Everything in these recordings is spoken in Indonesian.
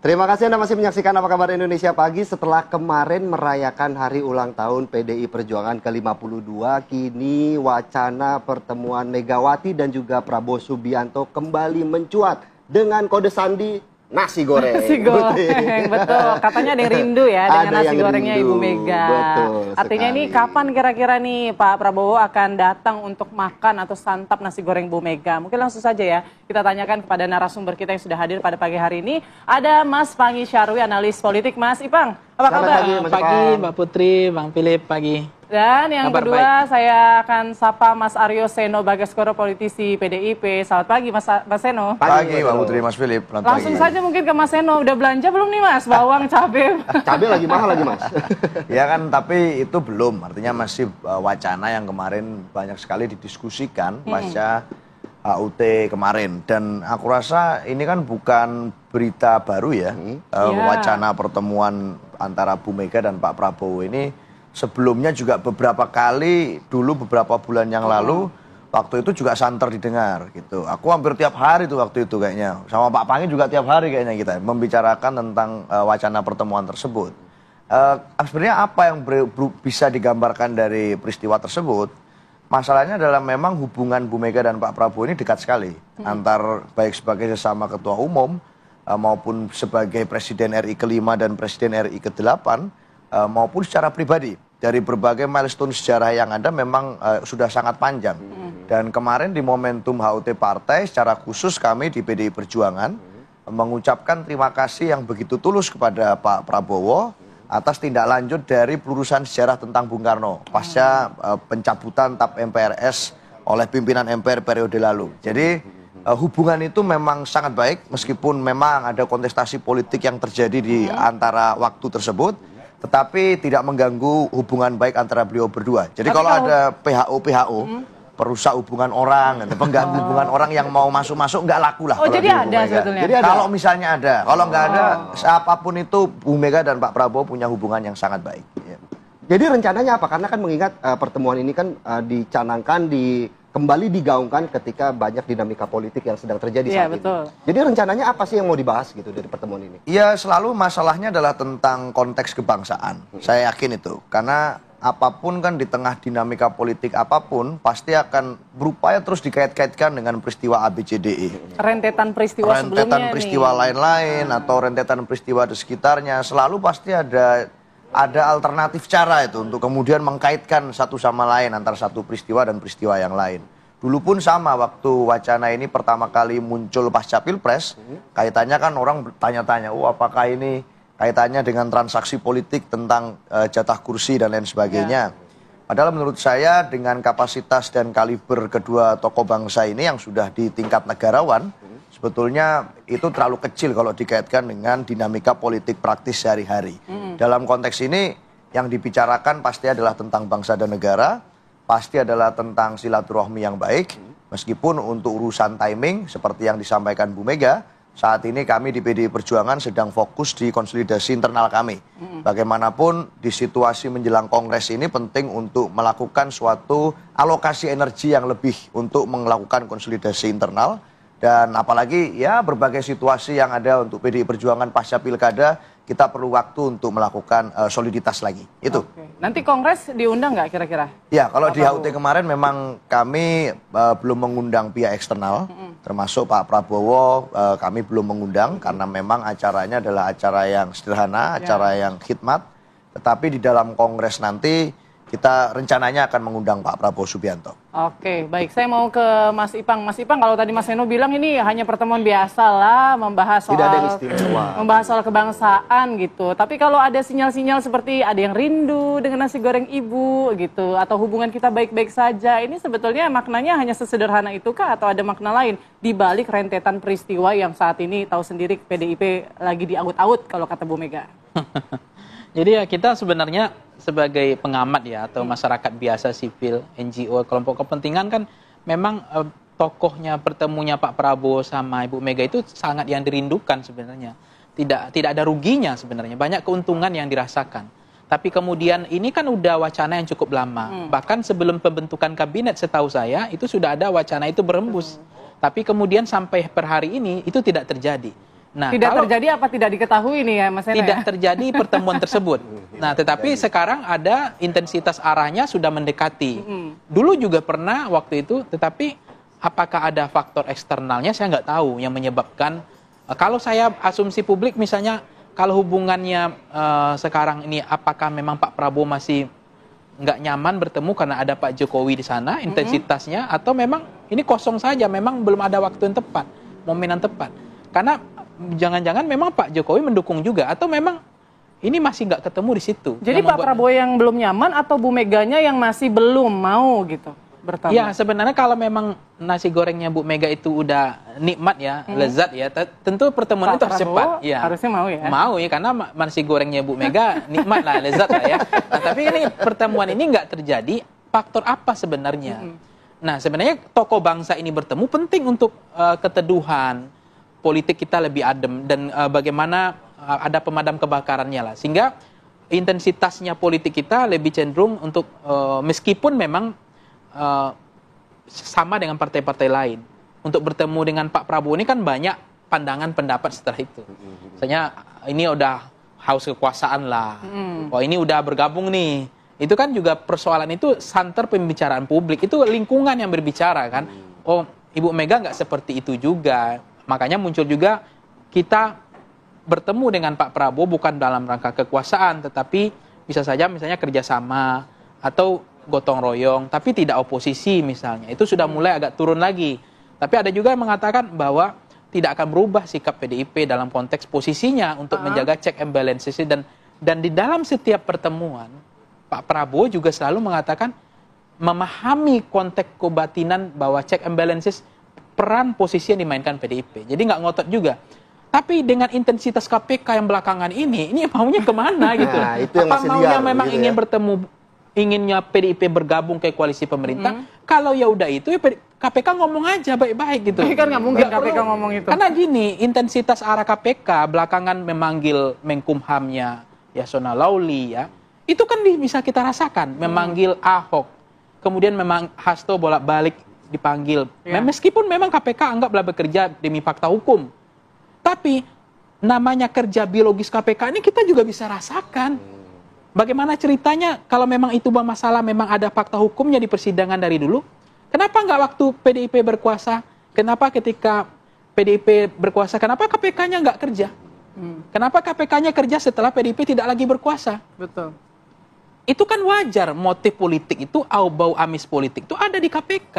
Terima kasih Anda masih menyaksikan Apa Kabar Indonesia Pagi. Setelah kemarin merayakan hari ulang tahun PDI Perjuangan ke-52, kini wacana pertemuan Megawati dan juga Prabowo Subianto kembali mencuat dengan kode sandi nasi goreng. Nasi goreng, betul. Katanya ada yang rindu ya dengan nasi gorengnya rindu. Ibu Mega. Betul Artinya sekali. ini kapan kira-kira nih Pak Prabowo akan datang untuk makan atau santap nasi goreng Bu Mega? Mungkin langsung saja ya kita tanyakan kepada narasumber kita yang sudah hadir pada pagi hari ini. Ada Mas Pangi Syarwi, analis politik. Mas Ipang, apa Selamat kabar? pagi, Mas Pagi Ipang. Mbak Putri, Bang Philip, pagi. Dan yang Kabar kedua baik. saya akan sapa Mas Aryo Seno Bagaskoro, politisi PDIP. Selamat pagi Mas Seno. Pagi Mbak Putri, Mas Philip. Selamat Langsung pagi. saja mungkin ke Mas Seno. Udah belanja belum nih Mas? Bawang, cabai. Cabai lagi mahal lagi Mas. Ya kan, tapi itu belum. Artinya masih wacana yang kemarin banyak sekali didiskusikan pasca HUT kemarin. Dan aku rasa ini kan bukan berita baru ya. Wacana pertemuan antara Bu Mega dan Pak Prabowo ini sebelumnya juga beberapa kali dulu beberapa bulan yang lalu waktu itu juga santer didengar gitu. Aku hampir tiap hari tuh waktu itu kayaknya. Sama Pak Pangi juga tiap hari kayaknya kita membicarakan tentang wacana pertemuan tersebut. Sebenarnya apa yang bisa digambarkan dari peristiwa tersebut? Masalahnya adalah memang hubungan Bu Mega dan Pak Prabowo ini dekat sekali. Antar baik sebagai sesama ketua umum maupun sebagai Presiden RI ke-5 dan Presiden RI ke-8 maupun secara pribadi. Dari berbagai milestone sejarah yang ada memang sudah sangat panjang. Dan kemarin di momentum HUT Partai secara khusus kami di PDI Perjuangan mengucapkan terima kasih yang begitu tulus kepada Pak Prabowo atas tindak lanjut dari pelurusan sejarah tentang Bung Karno pasca pencabutan TAP MPRS oleh pimpinan MPR periode lalu. Jadi hubungan itu memang sangat baik meskipun memang ada kontestasi politik yang terjadi di antara waktu tersebut. Tetapi tidak mengganggu hubungan baik antara beliau berdua. Jadi kalau ada PHO perusak hubungan orang, pengganggu hubungan orang yang mau masuk-masuk nggak laku lah. Oh jadi ada sebetulnya? Jadi ada. Kalau misalnya ada, kalau nggak ada, siapapun itu Bu Mega dan Pak Prabowo punya hubungan yang sangat baik. Ya. Jadi rencananya apa? Karena kan mengingat pertemuan ini kan dicanangkan kembali digaungkan ketika banyak dinamika politik yang sedang terjadi saat ini. Betul. Jadi rencananya apa sih yang mau dibahas gitu dari pertemuan ini? Ya selalu masalahnya adalah tentang konteks kebangsaan. Saya yakin itu. Karena apapun kan di tengah dinamika politik apapun pasti akan berupaya terus dikait-kaitkan dengan peristiwa ABCDE. Rentetan peristiwa sebelumnya Rentetan peristiwa lain-lain atau rentetan peristiwa di sekitarnya. Selalu pasti ada alternatif cara itu untuk kemudian mengkaitkan satu sama lain antara satu peristiwa dan peristiwa yang lain. Dulu pun sama waktu wacana ini pertama kali muncul pasca Pilpres, kaitannya kan orang bertanya-tanya, apakah ini kaitannya dengan transaksi politik tentang jatah kursi dan lain sebagainya. Padahal menurut saya dengan kapasitas dan kaliber kedua tokoh bangsa ini yang sudah di tingkat negarawan, sebetulnya itu terlalu kecil kalau dikaitkan dengan dinamika politik praktis sehari-hari. Dalam konteks ini yang dibicarakan pasti adalah tentang bangsa dan negara, pasti adalah tentang silaturahmi yang baik, meskipun untuk urusan timing seperti yang disampaikan Bu Mega, saat ini kami di PDI Perjuangan sedang fokus di konsolidasi internal kami. Bagaimanapun di situasi menjelang Kongres ini penting untuk melakukan suatu alokasi energi yang lebih untuk melakukan konsolidasi internal. Dan apalagi ya berbagai situasi yang ada untuk PDI Perjuangan pasca pilkada, kita perlu waktu untuk melakukan soliditas lagi. Itu. Nanti Kongres diundang nggak kira-kira? Ya, kalau di HUT kemarin memang kami belum mengundang pihak eksternal, termasuk Pak Prabowo kami belum mengundang karena memang acaranya adalah acara yang sederhana, acara yang khidmat. Tetapi di dalam Kongres nanti kita rencananya akan mengundang Pak Prabowo Subianto. Oke, baik. Saya mau ke Mas Ipang. Mas Ipang, kalau tadi Mas Seno bilang ini hanya pertemuan biasa lah, membahas soal, Tidak ada yang istimewa. membahas soal kebangsaan gitu. Tapi kalau ada sinyal-sinyal seperti ada yang rindu dengan nasi goreng ibu gitu, atau hubungan kita baik-baik saja, ini sebetulnya maknanya hanya sesederhana itukah atau ada makna lain di balik rentetan peristiwa yang saat ini tahu sendiri PDIP lagi diaut-aut kalau kata Bu Mega? Jadi ya kita sebenarnya sebagai pengamat ya atau masyarakat biasa sipil, NGO, kelompok kepentingan kan memang tokohnya pertemunya Pak Prabowo sama Ibu Mega itu sangat yang dirindukan sebenarnya. Tidak ada ruginya sebenarnya, banyak keuntungan yang dirasakan. Tapi kemudian ini kan udah wacana yang cukup lama. Bahkan sebelum pembentukan kabinet setahu saya itu sudah ada wacana itu berembus. Tapi kemudian sampai per hari ini itu tidak terjadi. Nah, Tidak terjadi apa tidak diketahui nih ya Mas Eno tidak ya? terjadi pertemuan tersebut. Nah, tetapi sekarang ada intensitas arahnya sudah mendekati. Dulu juga pernah waktu itu, tetapi apakah ada faktor eksternalnya saya nggak tahu yang menyebabkan. Kalau saya asumsi publik misalnya, kalau hubungannya sekarang ini apakah memang Pak Prabowo masih nggak nyaman bertemu karena ada Pak Jokowi di sana, intensitasnya, atau memang ini kosong saja, memang belum ada waktu yang tepat, momen yang tepat. Karena jangan-jangan memang Pak Jokowi mendukung juga, atau memang ini masih nggak ketemu di situ. Jadi Pak Prabowo yang belum nyaman atau Bu Meganya yang masih belum mau gitu bertemu? Ya sebenarnya kalau memang nasi gorengnya Bu Mega itu udah nikmat ya, lezat ya, tentu pertemuan itu harus cepat. Ya. Harusnya mau ya? Mau ya, karena nasi gorengnya Bu Mega nikmat lah, lezat lah ya. Nah, tapi ini pertemuan ini nggak terjadi, faktor apa sebenarnya? Nah sebenarnya tokoh bangsa ini bertemu penting untuk keteduhan politik kita lebih adem, dan bagaimana ada pemadam kebakarannya lah, sehingga intensitasnya politik kita lebih cenderung untuk meskipun memang sama dengan partai-partai lain, untuk bertemu dengan Pak Prabowo ini kan banyak pandangan pendapat setelah itu. Misalnya ini udah haus kekuasaan lah, oh ini udah bergabung nih. Itu kan juga persoalan itu santer pembicaraan publik, itu lingkungan yang berbicara kan. Oh Ibu Mega nggak seperti itu juga. Makanya muncul juga kita bertemu dengan Pak Prabowo bukan dalam rangka kekuasaan, tetapi bisa saja misalnya kerjasama atau gotong royong, tapi tidak oposisi misalnya. Itu sudah mulai agak turun lagi. Tapi ada juga yang mengatakan bahwa tidak akan berubah sikap PDIP dalam konteks posisinya untuk menjaga check and balances. Dan di dalam setiap pertemuan, Pak Prabowo juga selalu mengatakan memahami konteks kebatinan bahwa check and balances peran posisi yang dimainkan PDIP. Jadi nggak ngotot juga. Tapi dengan intensitas KPK yang belakangan ini maunya kemana gitu? Nah, itu yang apa masih maunya liar, memang gitu ingin ya. bertemu, inginnya PDIP bergabung ke koalisi pemerintah? Kalau ya udah itu, ya KPK ngomong aja baik-baik gitu. Kan nggak mungkin Nggak KPK perlu. ngomong itu. Karena gini, intensitas arah KPK belakangan memanggil Menkumhamnya Yasona Lauli ya, itu kan bisa kita rasakan. Memanggil Ahok, kemudian memang Hasto bolak-balik dipanggil. Meskipun memang KPK anggaplah bekerja demi fakta hukum. Tapi namanya kerja biologis KPK ini kita juga bisa rasakan. Bagaimana ceritanya kalau memang itu masalah, memang ada fakta hukumnya di persidangan dari dulu. Kenapa nggak waktu PDIP berkuasa? Kenapa ketika PDIP berkuasa, kenapa KPK-nya nggak kerja? Kenapa KPK-nya kerja setelah PDIP tidak lagi berkuasa? Betul. Itu kan wajar, motif politik itu, bau amis politik itu ada di KPK.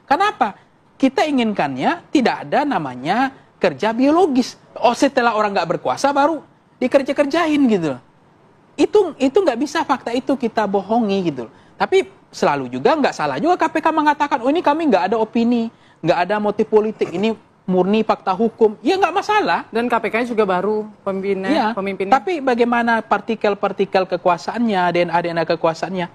Kenapa? Kita inginkannya tidak ada namanya kerja biologis. Oh setelah orang nggak berkuasa baru dikerja-kerjain gitu. Itu nggak bisa, fakta itu kita bohongi gitu. Tapi selalu juga nggak salah juga KPK mengatakan, oh ini kami nggak ada opini, nggak ada motif politik, ini murni fakta hukum. Ya nggak masalah. Dan KPK juga baru pemimpinnya. Tapi bagaimana partikel-partikel kekuasaannya, DNA kekuasaannya?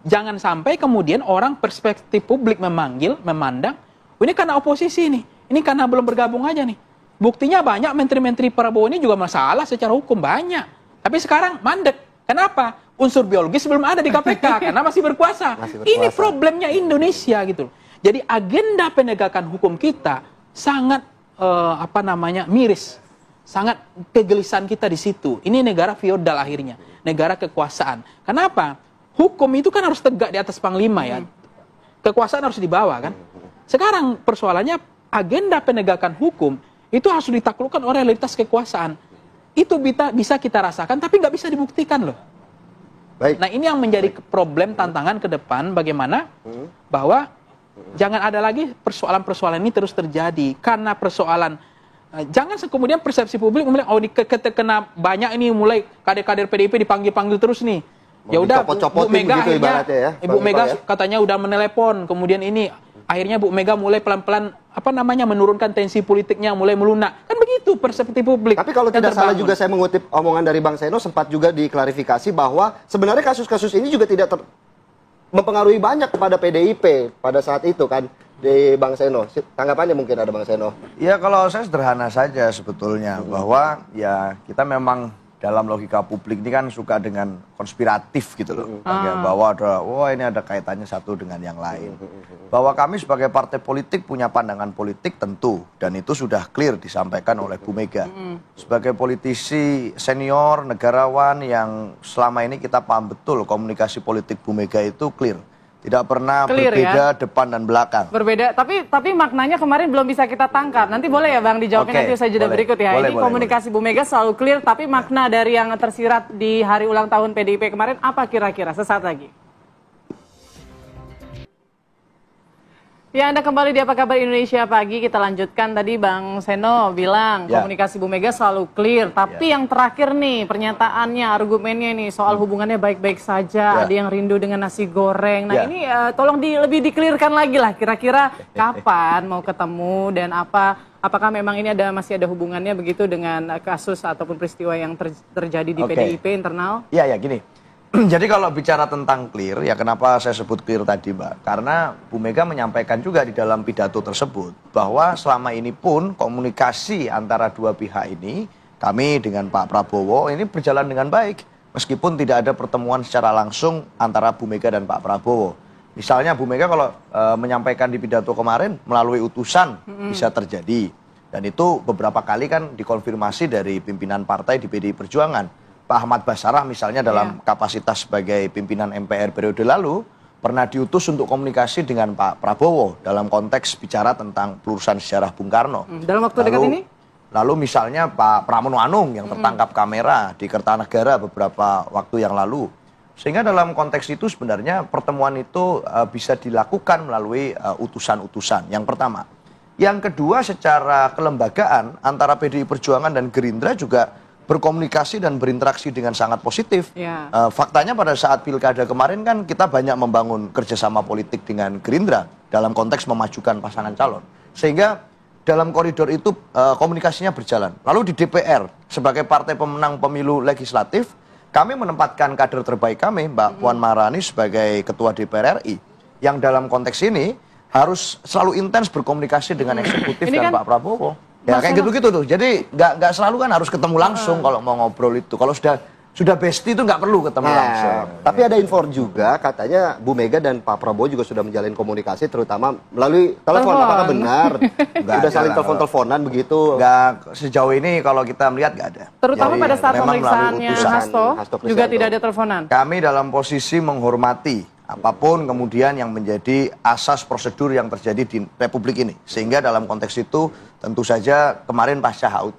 Jangan sampai kemudian orang perspektif publik memandang, oh, ini karena oposisi nih, ini karena belum bergabung aja nih. Buktinya banyak menteri-menteri Prabowo ini juga masalah secara hukum, banyak. Tapi sekarang mandek. Kenapa? Unsur biologis belum ada di KPK karena masih berkuasa. Ini problemnya Indonesia gitu. Jadi agenda penegakan hukum kita sangat miris. Sangat kegelisahan kita di situ. Ini negara feodal akhirnya, negara kekuasaan. Kenapa? Hukum itu kan harus tegak di atas panglima ya. Kekuasaan harus di bawah kan. Sekarang persoalannya agenda penegakan hukum itu harus ditaklukkan oleh realitas kekuasaan. Itu bisa kita rasakan tapi nggak bisa dibuktikan loh. Baik. Nah ini yang menjadi problem tantangan ke depan, bagaimana bahwa jangan ada lagi persoalan-persoalan ini terus terjadi. Karena persoalan, jangan kemudian persepsi publik oh kena banyak ini, mulai kader-kader PDIP dipanggil-panggil terus nih. Ya udah Bu Mega begitu akhirnya ya, Ibu Mega katanya udah menelepon, kemudian ini akhirnya Bu Mega mulai pelan-pelan menurunkan tensi politiknya, mulai melunak. Kan begitu persepsi publik. Tapi kalau tidak salah juga saya mengutip omongan dari Bang Seno, sempat juga diklarifikasi bahwa sebenarnya kasus-kasus ini juga tidak mempengaruhi banyak kepada PDIP pada saat itu kan, di Bang Seno. Tanggapannya mungkin ada Bang Seno. Ya kalau saya sederhana saja sebetulnya, bahwa ya kita memang dalam logika publik ini kan suka dengan konspiratif gitu loh. Bahwa ini ada kaitannya satu dengan yang lain. Bahwa kami sebagai partai politik punya pandangan politik tentu. Dan itu sudah clear disampaikan oleh Bu Mega. Sebagai politisi senior, negarawan yang selama ini kita paham betul komunikasi politik Bu Mega itu clear. Tidak pernah Clear, berbeda ya? depan dan belakang. Berbeda, tapi maknanya kemarin belum bisa kita tangkap. Nanti boleh ya Bang dijawabin Oke, nanti usai jeda boleh. berikut ya. Boleh, Ini boleh, komunikasi Bu Mega selalu clear, tapi makna dari yang tersirat di hari ulang tahun PDIP kemarin apa kira-kira? Sesaat lagi. Ya, Anda kembali di Apa Kabar Indonesia Pagi. Kita lanjutkan tadi Bang Seno bilang komunikasi Bu Mega selalu clear. Tapi yang terakhir nih pernyataannya, argumennya nih soal hubungannya baik-baik saja. Ada yang rindu dengan nasi goreng. Nah ini tolong lebih di-clearkan lagi lah. Kira-kira kapan mau ketemu dan apakah memang ini masih ada hubungannya begitu dengan kasus ataupun peristiwa yang terjadi di PDIP internal? Iya, gini. Jadi kalau bicara tentang clear, ya kenapa saya sebut clear tadi Mbak? Karena Bu Mega menyampaikan juga di dalam pidato tersebut bahwa selama ini pun komunikasi antara dua pihak ini, kami dengan Pak Prabowo ini berjalan dengan baik. Meskipun tidak ada pertemuan secara langsung antara Bu Mega dan Pak Prabowo. Misalnya Bu Mega kalau menyampaikan di pidato kemarin melalui utusan bisa terjadi. Dan itu beberapa kali kan dikonfirmasi dari pimpinan partai di PDI Perjuangan. Pak Ahmad Basarah misalnya dalam kapasitas sebagai pimpinan MPR periode lalu pernah diutus untuk komunikasi dengan Pak Prabowo dalam konteks bicara tentang pelurusan sejarah Bung Karno. Dalam waktu dekat ini? Lalu misalnya Pak Pramono Anung yang tertangkap kamera di Kertanegara beberapa waktu yang lalu. Sehingga dalam konteks itu sebenarnya pertemuan itu bisa dilakukan melalui utusan-utusan. Yang pertama. Yang kedua secara kelembagaan antara PDI Perjuangan dan Gerindra juga berkomunikasi dan berinteraksi dengan sangat positif. Faktanya pada saat pilkada kemarin kan kita banyak membangun kerjasama politik dengan Gerindra dalam konteks memajukan pasangan calon. Sehingga dalam koridor itu komunikasinya berjalan. Lalu di DPR sebagai partai pemenang pemilu legislatif, kami menempatkan kader terbaik kami, Mbak Puan Maharani sebagai Ketua DPR RI. Yang dalam konteks ini harus selalu intens berkomunikasi dengan eksekutif dan Pak Prabowo. Ya kayak gitu-gitu tuh. Jadi nggak selalu kan harus ketemu langsung kalau mau ngobrol itu. Kalau sudah bestie itu nggak perlu ketemu langsung. Tapi ada info juga katanya Bu Mega dan Pak Prabowo juga sudah menjalin komunikasi terutama melalui telepon. Apakah benar? Sudah saling telepon-teleponan begitu? Nggak, sejauh ini kalau kita melihat nggak ada. Terutama pada saat pemeriksaannya Hasto juga tidak ada teleponan. Kami dalam posisi menghormati apapun kemudian yang menjadi asas prosedur yang terjadi di Republik ini. Sehingga dalam konteks itu tentu saja kemarin pasca HUT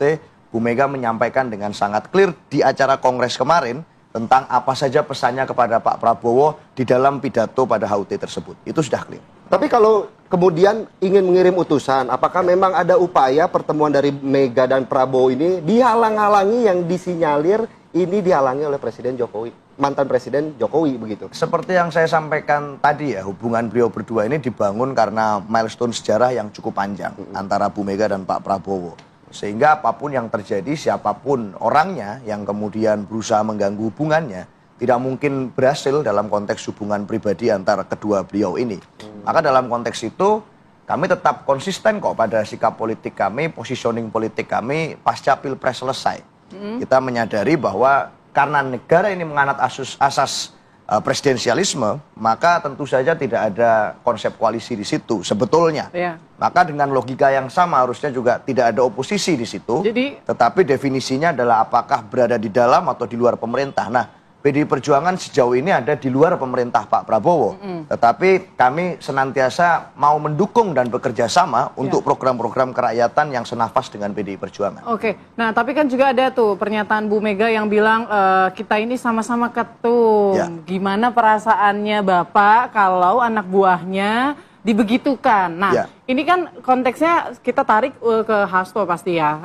Bu Mega menyampaikan dengan sangat clear di acara Kongres kemarin tentang apa saja pesannya kepada Pak Prabowo di dalam pidato pada HUT tersebut. Itu sudah clear. Tapi kalau kemudian ingin mengirim utusan, apakah memang ada upaya pertemuan dari Mega dan Prabowo ini dihalang-halangi yang disinyalir ini dihalangi oleh Presiden Jokowi, mantan Presiden Jokowi begitu? Seperti yang saya sampaikan tadi ya, hubungan beliau berdua ini dibangun karena milestone sejarah yang cukup panjang antara Bu Mega dan Pak Prabowo. Sehingga apapun yang terjadi, siapapun orangnya yang kemudian berusaha mengganggu hubungannya, tidak mungkin berhasil dalam konteks hubungan pribadi antara kedua beliau ini. Maka dalam konteks itu, kami tetap konsisten kok pada sikap politik kami, positioning politik kami pasca Pilpres selesai. Kita menyadari bahwa karena negara ini menganut asas presidensialisme, maka tentu saja tidak ada konsep koalisi di situ sebetulnya. Maka dengan logika yang sama harusnya juga tidak ada oposisi di situ. Tetapi definisinya adalah apakah berada di dalam atau di luar pemerintah. Nah, PDI Perjuangan sejauh ini ada di luar pemerintah Pak Prabowo. Tetapi kami senantiasa mau mendukung dan bekerja sama untuk program-program kerakyatan yang senafas dengan PDI Perjuangan. Oke, nah tapi kan juga ada tuh pernyataan Bu Mega yang bilang kita ini sama-sama ketum. Gimana perasaannya Bapak kalau anak buahnya dibegitukan? Nah, ini kan konteksnya kita tarik ke Hasto pasti ya.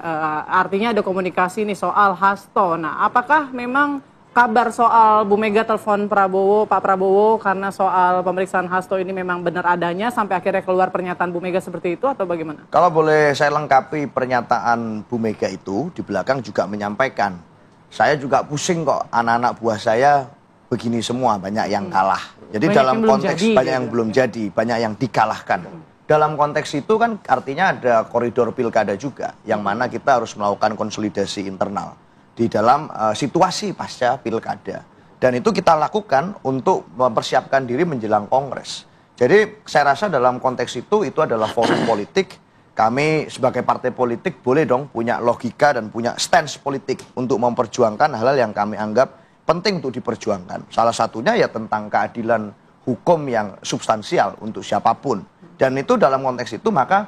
Artinya ada komunikasi nih soal Hasto. Nah, apakah memang kabar soal Bu Mega telepon Pak Prabowo karena soal pemeriksaan Hasto ini memang benar adanya sampai akhirnya keluar pernyataan Bu Mega seperti itu atau bagaimana? Kalau boleh saya lengkapi pernyataan Bu Mega itu, di belakang juga menyampaikan, saya juga pusing kok anak-anak buah saya begini semua, banyak yang kalah. Jadi banyak dalam konteks banyak yang belum jadi, banyak yang dikalahkan. Dalam konteks itu kan artinya ada koridor pilkada juga, yang mana kita harus melakukan konsolidasi internal. di dalam situasi pasca pilkada. Dan itu kita lakukan untuk mempersiapkan diri menjelang Kongres. Jadi saya rasa dalam konteks itu adalah forum politik. Kami sebagai partai politik boleh dong punya logika dan punya stance politik untuk memperjuangkan hal-hal yang kami anggap penting untuk diperjuangkan. Salah satunya ya tentang keadilan hukum yang substansial untuk siapapun. Dan itu dalam konteks itu maka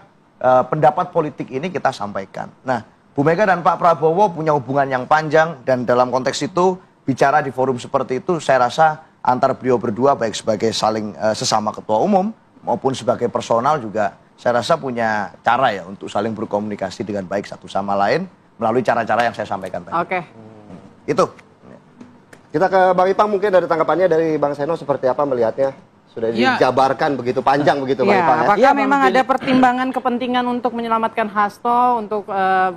pendapat politik ini kita sampaikan. Nah, Bu Mega dan Pak Prabowo punya hubungan yang panjang dan dalam konteks itu bicara di forum seperti itu saya rasa antara beliau berdua baik sebagai saling sesama ketua umum maupun sebagai personal juga saya rasa punya cara ya untuk saling berkomunikasi dengan baik satu sama lain melalui cara-cara yang saya sampaikan tadi. Oke. Itu. Kita ke Bang Ipang, mungkin dari tanggapannya dari Bang Seno seperti apa melihatnya? Sudah dijabarkan begitu panjang begitu Bang Ipang ya? Apakah memang ada pertimbangan kepentingan untuk menyelamatkan Hasto, untuk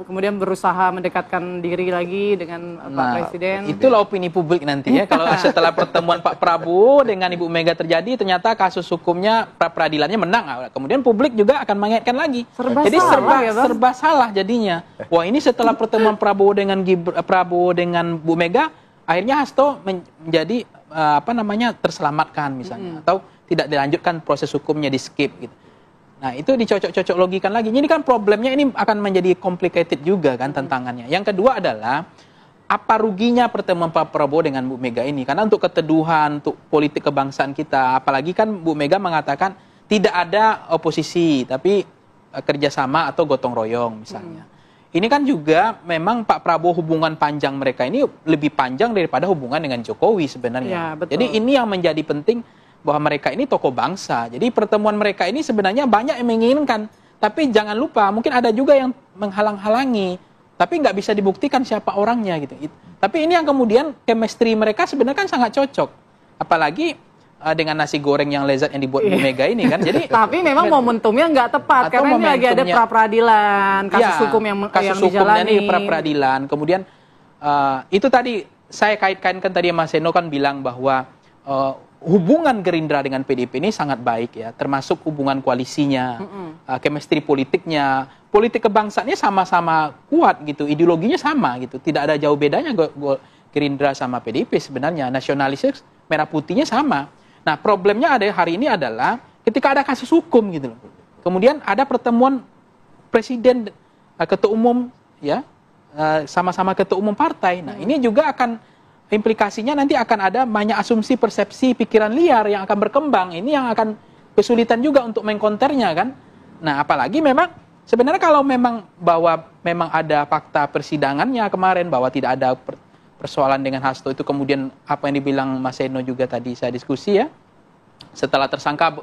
kemudian berusaha mendekatkan diri lagi dengan Pak Presiden? Itulah opini publik nanti ya. Kalau setelah pertemuan Pak Prabowo dengan Ibu Mega terjadi, ternyata kasus hukumnya pra-peradilannya menang. Kemudian publik juga akan mengaitkan lagi. Jadi serba salah jadinya. Wah, ini setelah pertemuan Prabowo dengan Bu Mega, akhirnya Hasto menjadi terselamatkan misalnya, atau tidak dilanjutkan proses hukumnya, di skip gitu. Nah, itu dicocok-cocok logikan lagi. Ini kan problemnya ini akan menjadi complicated juga kan tantangannya. Yang kedua adalah apa ruginya pertemuan Pak Prabowo dengan Bu Mega ini? Karena untuk keteduhan, untuk politik kebangsaan kita, apalagi kan Bu Mega mengatakan tidak ada oposisi, tapi kerjasama atau gotong royong misalnya. Ini kan juga memang Pak Prabowo hubungan panjang mereka ini lebih panjang daripada hubungan dengan Jokowi sebenarnya. Ya, jadi ini yang menjadi penting bahwa mereka ini tokoh bangsa. Jadi pertemuan mereka ini sebenarnya banyak yang menginginkan. Tapi jangan lupa mungkin ada juga yang menghalang-halangi. Tapi nggak bisa dibuktikan siapa orangnya gitu. Tapi ini yang kemudian chemistry mereka sebenarnya kan sangat cocok. Apalagi dengan nasi goreng yang lezat yang dibuat Bu Mega ini kan. Jadi tapi memang momentumnya nggak tepat karena ini lagi ada pra-peradilan, kasus hukum yang hukumnya dijalani. Nih pra-peradilan. Kemudian itu tadi saya kaitkan tadi Mas Seno kan bilang bahwa hubungan Gerindra dengan PDIP ini sangat baik ya, termasuk hubungan koalisinya, chemistry politiknya, politik kebangsaannya sama-sama kuat gitu, ideologinya sama gitu, tidak ada jauh bedanya Gerindra sama PDIP sebenarnya, nasionalisnya merah putihnya sama. Nah, problemnya ada hari ini adalah ketika ada kasus hukum gitu loh. Kemudian ada pertemuan presiden, ketua umum ya, sama-sama ketua umum partai. Nah, ini juga akan implikasinya nanti akan ada banyak asumsi, persepsi, pikiran liar yang akan berkembang. Ini yang akan kesulitan juga untuk mengkonternya kan. Nah, apalagi memang sebenarnya kalau memang bahwa memang ada fakta persidangannya kemarin bahwa tidak ada persoalan dengan Hasto itu, kemudian apa yang dibilang Mas Seno juga tadi saya diskusi ya, setelah tersangka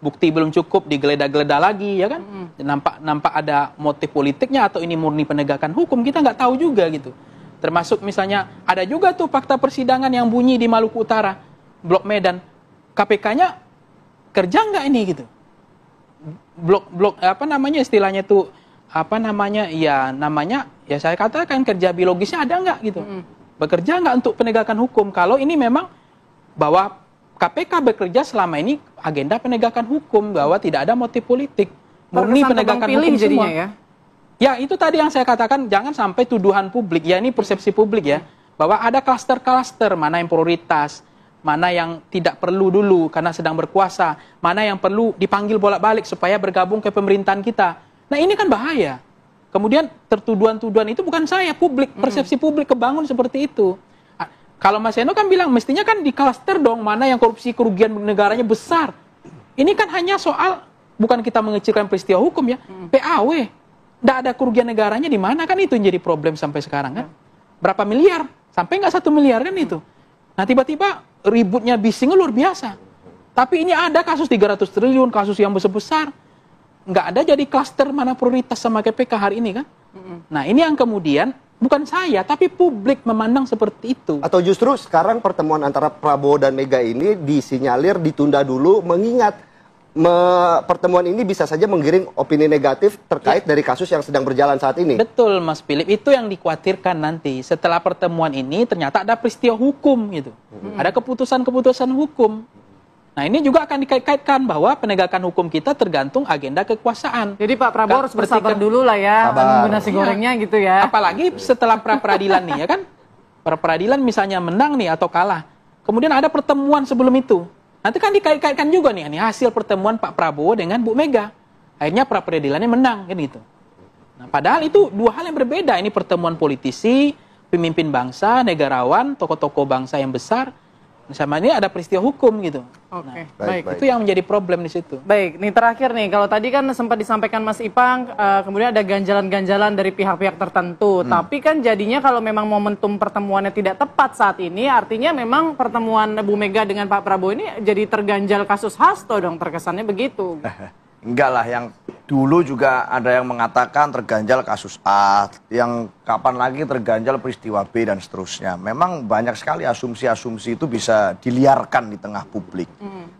bukti belum cukup digeledah-geledah lagi ya kan, nampak ada motif politiknya atau ini murni penegakan hukum, kita nggak tahu juga gitu. Termasuk misalnya ada juga tuh fakta persidangan yang bunyi di Maluku Utara, Blok Medan, KPK-nya kerja nggak ini gitu, blok apa namanya istilahnya tuh apa namanya ya saya katakan kerja biologisnya ada nggak gitu. Bekerja nggak untuk penegakan hukum, kalau ini memang bahwa KPK bekerja selama ini agenda penegakan hukum, bahwa tidak ada motif politik, murni penegakan hukum semua. Ya itu tadi yang saya katakan, jangan sampai tuduhan publik, ya ini persepsi publik ya, bahwa ada klaster-klaster, mana yang prioritas, mana yang tidak perlu dulu karena sedang berkuasa, mana yang perlu dipanggil bolak-balik supaya bergabung ke pemerintahan kita. Nah ini kan bahaya. Kemudian tertuduhan-tuduhan itu bukan saya, publik, persepsi publik kebangun seperti itu. Kalau Mas Seno kan bilang, mestinya kan di klaster dong, mana yang korupsi kerugian negaranya besar. Ini kan hanya soal, bukan kita mengecilkan peristiwa hukum ya, PAW. Nggak ada kerugian negaranya di mana kan, itu yang jadi problem sampai sekarang kan. Berapa miliar? Sampai nggak 1 miliar kan itu. Nah tiba-tiba ributnya bisingnya luar biasa. Tapi ini ada kasus 300 triliun, kasus yang besar-besar. Nggak ada jadi klaster mana prioritas sama KPK hari ini kan. Nah ini yang kemudian bukan saya tapi publik memandang seperti itu. Atau justru sekarang pertemuan antara Prabowo dan Mega ini disinyalir ditunda dulu mengingat pertemuan ini bisa saja menggiring opini negatif terkait dari kasus yang sedang berjalan saat ini. Betul Mas Philip, itu yang dikhawatirkan nanti setelah pertemuan ini ternyata ada peristiwa hukum gitu. Ada keputusan-keputusan hukum. Nah ini juga akan dikait-kaitkan bahwa penegakan hukum kita tergantung agenda kekuasaan. Jadi Pak Prabowo harus bersabar Ketika- dulu lah ya, Sabar. nunggu nasi gorengnya gitu ya. Apalagi setelah pra-peradilan nih ya kan. Pra-peradilan misalnya menang nih atau kalah. Kemudian ada pertemuan sebelum itu. Nanti kan dikait-kaitkan juga nih hasil pertemuan Pak Prabowo dengan Bu Mega. Akhirnya pra-peradilannya menang kan gitu. Nah, padahal itu dua hal yang berbeda. Ini pertemuan politisi, pemimpin bangsa, negarawan, tokoh-tokoh bangsa yang besar. Sama ini ada peristiwa hukum gitu. Oke, Baik, baik. baik. Itu yang menjadi problem di situ. Baik, nih terakhir nih, kalau tadi kan sempat disampaikan Mas Ipang, kemudian ada ganjalan-ganjalan dari pihak-pihak tertentu. Tapi kan jadinya kalau memang momentum pertemuannya tidak tepat saat ini, artinya memang pertemuan Bu Mega dengan Pak Prabowo ini jadi terganjal kasus Hasto dong, terkesannya begitu. Enggak lah, yang dulu juga ada yang mengatakan terganjal kasus A, yang kapan lagi terganjal peristiwa B dan seterusnya. Memang banyak sekali asumsi-asumsi itu bisa diliarkan di tengah publik.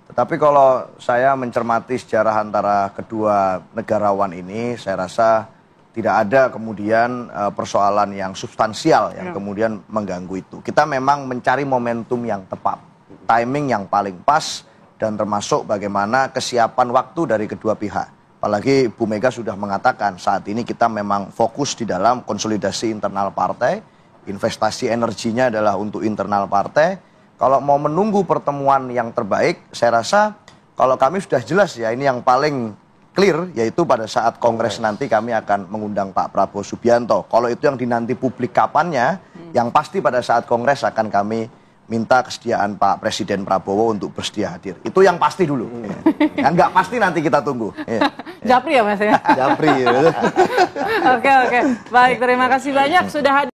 Tetapi kalau saya mencermati sejarah antara kedua negarawan ini, saya rasa tidak ada kemudian persoalan yang substansial yang kemudian mengganggu itu. Kita memang mencari momentum yang tepat, timing yang paling pas, dan termasuk bagaimana kesiapan waktu dari kedua pihak. Apalagi Bu Mega sudah mengatakan saat ini kita memang fokus di dalam konsolidasi internal partai, investasi energinya adalah untuk internal partai. Kalau mau menunggu pertemuan yang terbaik, saya rasa kalau kami sudah jelas ya, ini yang paling clear, yaitu pada saat kongres nanti kami akan mengundang Pak Prabowo Subianto. Kalau itu yang dinanti publik kapannya, yang pasti pada saat kongres akan kami minta kesediaan Pak Presiden Prabowo untuk bersedia hadir. Itu yang pasti dulu. Yang nggak pasti nanti kita tunggu. Japri ya Mas ya? Japri. Oke, oke. Baik, terima kasih banyak sudah hadir.